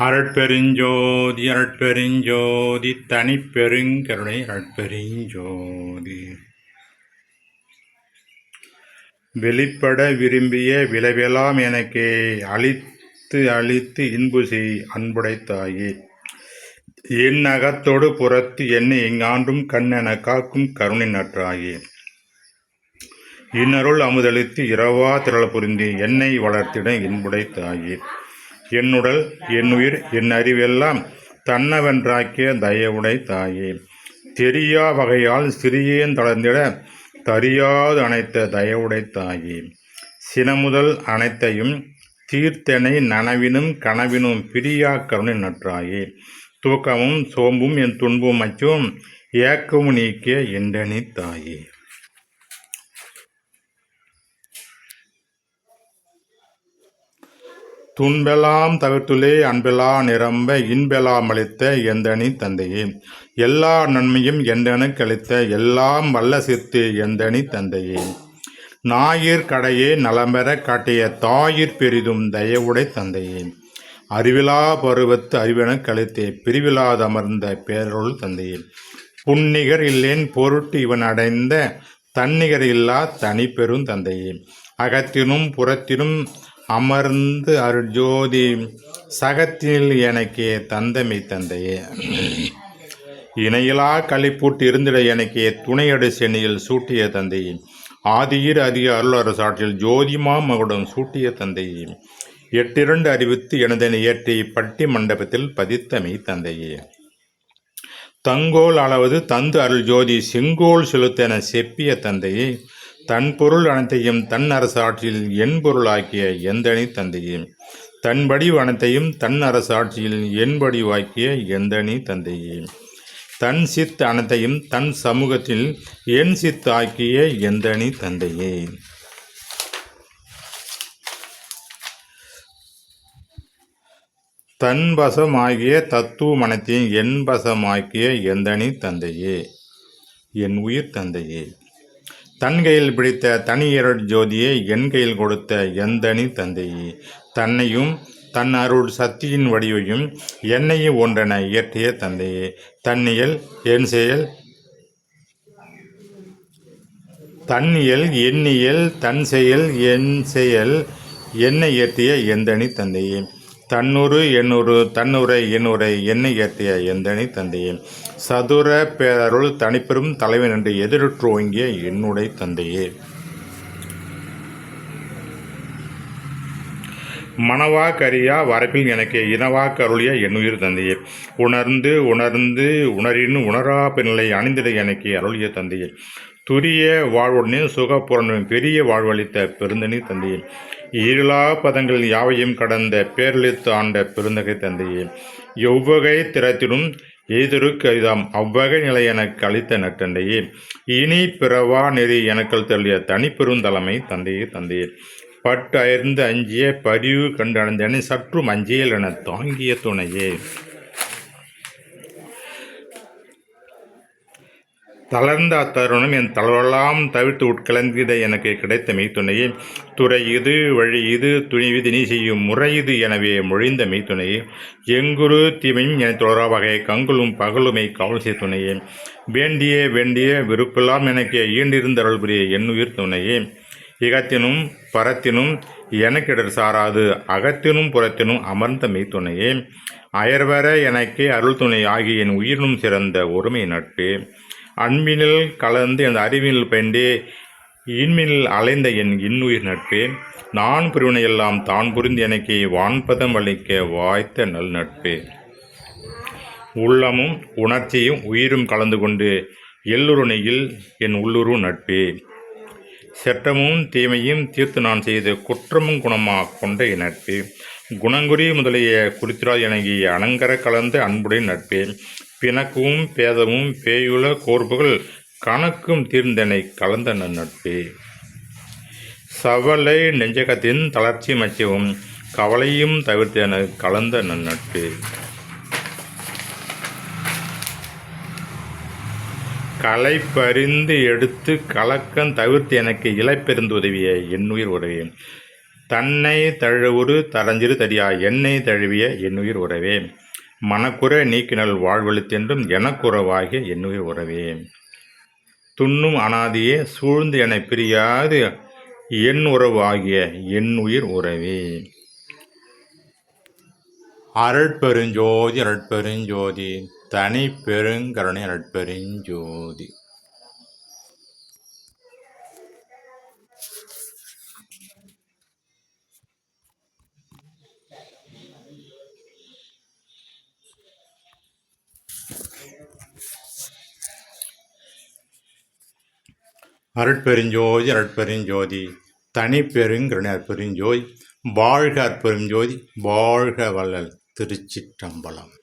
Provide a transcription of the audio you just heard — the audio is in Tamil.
அருட்பெருஞ்சோதி அருட்பெருஞ்சோதி தனிப்பெருங்கருணை அருட்பெருஞ்சோதி. வெளிப்பட விரும்பிய விளைவெல்லாம் எனக்கு அளித்து அளித்து இன்பு செய் அன்புடைத்தாயே. என் அகத்தோடு புறத்து என்னை எங்காண்டும் கண்ணென காக்கும் கருணை நற்றாயே. இன்னருள் அமுதளித்து இரவா திரள் புரிந்து என்னை வளர்த்திட இன்புடைத்தாயே. என்னுடல் என்னுயிர் என் அறிவெல்லாம் தன்னவென்றாக்கிய தயவுடை தாயே. தெரியா வகையால் சிறியேன் தளர்ந்திட தறியாது அனைத்த தயவுடை தாயே. சினமுதல் அனைத்தையும் தீர்த்தனை நனவினும் கனவினும் பிரியா கருணை நற்றாயே. தூக்கமும் சோம்பும் என் துன்பும் அச்சும் ஏக்கமும் நீக்கிய என்றனி தாயே. துன்பெல்லாம் தவிர்த்துலே அன்பெலா நிரம்ப இன்பெலாம் அளித்த எந்தனி தந்தையே. எல்லா நன்மையும் எந்தனுக்கு அளித்த எல்லாம் வல்ல சித்து எந்தனி தந்தையே. ஞாயிற் கடையே நலம்பெற காட்டிய தாயிற் பெரிதும் தயவுடை தந்தையே. அறிவிலா பருவத்து அறிவெனக்கு அளித்தே பிரிவிலாதமர்ந்த பேரருள் தந்தையே. புன்னிகர் இல்லேன் பொருட்டு இவன் அடைந்த தன்னிகர் இல்லா தனி பெரும் தந்தையே. அகத்தினும் புறத்தினும் அமர்ந்து அருட்ஜோதி சகத்தினில் எனக்கு தந்தமை தந்தையே. இணையிலா களிப்பூட்டு இருந்திட எனக்கு துணையடு சென்னையில் சூட்டிய தந்தையே. ஆதியிர் அதிக அருளர சாற்றில் ஜோதிமா மகுடம் சூட்டிய தந்தையே. 8 அறிவித்து எனதனை ஏற்றி பட்டி மண்டபத்தில் பதித்தமை தந்தையே. தங்கோல் அளவது தந்து அருள் ஜோதி செங்கோல் செலுத்தென செப்பிய தந்தையே. தன் பொருள் அனைத்தையும் தன் அரசாட்சியில் என் பொருளாக்கிய எந்தனி தந்தையே. தன் வடிவு அனைத்தையும் தன் அரசாட்சியில் என் வடிவாக்கிய எந்தனி தந்தையே. தன் சித் அனைத்தையும் தன் சமூகத்தில் என் சித் ஆக்கிய எந்தனி தந்தையே. தன் வசமாகிய தத்துவம் அனைத்தையும் என் வசமாக்கிய எந்தனி தந்தையே. என் உயிர் தந்தையே. தன் கையில் பிடித்த தனியருள் ஜோதியை என் கையில் கொடுத்த எந்தனி தந்தையே. தன்னையும் தன் அருள் சக்தியின் வடிவையும் என்னையும் ஒன்றென இயற்றிய தந்தையே. தன்னியல் என் செயல் தன்னியல் எண்ணியல் தன் செயல் என் செயல் என்னை இயற்றிய எந்தனி தந்தையே. தன்னுரு என்னுரு தன்னுரை என்னுரை என்னை ஏற்றிய எந்தனி தந்தையே. சதுர பேரருள் தனிப்பெரும் தலைவன் என்று எதிர்ற்று ஓங்கிய என்னுடைய தந்தையே. மனவா கரியா வரப்பில் எனக்கு இனவா கருளிய என்னுயிர் தந்தையே. உணர்ந்து உணர்ந்து உணரின் உணரா பின்னலை அணிந்திட எனக்கு அருளிய தந்தையே. துரிய வாழ்வுடனே சுகப்புறனும் பெரிய வாழ்வளித்த பெருந்தனி தந்தையே. ஈரிலா பதங்கள் யாவையும் கடந்த பேரளித்து ஆண்ட பெருந்தகை தந்தையே. எவ்வகை திறத்திலும் எய்தருக்கு அரிதாம் அவ்வகை நிலை எனக்கு அளித்த நட்டந்தையே. இனி பிறவா நெறி எனக்கள் தள்ளிய தனிப்பெருந்தலைமை தந்தையே தந்தையே. பட்டு அயர்ந்து அஞ்சிய பரிவு கண்டு அடைந்தனை சற்றும் அஞ்சியல் என தாங்கிய துணையே. தளர்ந்த அத்தருணம் என் தளவெல்லாம் தவிர்த்து உட்கலந்திட எனக்கு கிடைத்த மெய்த்துணையே. துறை இது வழி இது துணிவிது நீ செய்யும் முறை இது எனவே மொழிந்த மெய்த்துணையே. எங்குரு தீமையும் என தொடரா வகை கங்குலும் பகலுமை காவல் செய்ய துணையே. வேண்டிய வேண்டிய விருப்பெல்லாம் எனக்கு ஈண்டிருந்த அருள் புரிய என்னுயிர் துணையே. இகத்தினும் பரத்தினும் எனக்கிடர் சாராது அகத்தினும் புறத்தினும் அமர்ந்த மெய்த்துணையே. அயர்வர எனக்கு அருள் துணை ஆகிய என் உயிரினும் சிறந்த ஒருமை நட்பே. அன்பினில் கலந்து என் அறிவினில் பயந்தே இன்மினில் அலைந்த என் இன்னுயிர் நட்பே. நான் பிரிவினையெல்லாம் தான் புரிந்து எனக்கு வான்பதம் அளிக்க வாய்த்த நல் நட்பே. உள்ளமும் உணர்ச்சியும் உயிரும் கலந்து கொண்டு எல்லுருணையில் என் உள்ளுரு நட்பே. செற்றமும் தீமையும் தீர்த்து நான் செய்த குற்றமும் குணமாக கொண்ட என் நட்பே. குணங்குறி முதலிய குறித்திரால் எனக்கு அலங்கர கலந்த அன்புடைய நட்பே. பிணக்கும் பேதமும் பேயுல கோர்ப்புகள் கணக்கும் தீர்ந்தனை கலந்த நட்பே. சவலை நெஞ்சகத்தின் தளர்ச்சி மச்சவும் கவலையும் தவிர்த்தென கலந்த நட்பே. களை பறிந்து எடுத்து கலக்கம் தவிர்த்து எனக்கு இலைப்பெருந்து உதவிய என்னுயிர் உதவியேன். தன்னை தழுவுறு தரஞ்சிறு தடியாய் என்னை தழுவிய என்னுயிர் உறவே மனக்குற நீக்கினல் வாழ்வெழுத்தென்றும் எனக்குறவாகிய என்னுயிர் உறவே துண்ணும் அனாதியே சூழ்ந்து என பிரியாது என் உறவு ஆகிய என்னுயிர் உறவே. அருட்பெருஞ்சோதி அருட்பெருஞ்சோதி தனி பெருங்கருணை அருட்பெருஞ்சோதி. அருட்பெருஞ்சோதி அருட்பெருஞ்சோதி தனி பெருங்கருணை அருட்பெருஞ்சோதி வாழ்க அற்பெருஞ்சோதி வாழ்க வள்ளல். திருச்சிற்றம்பலம்.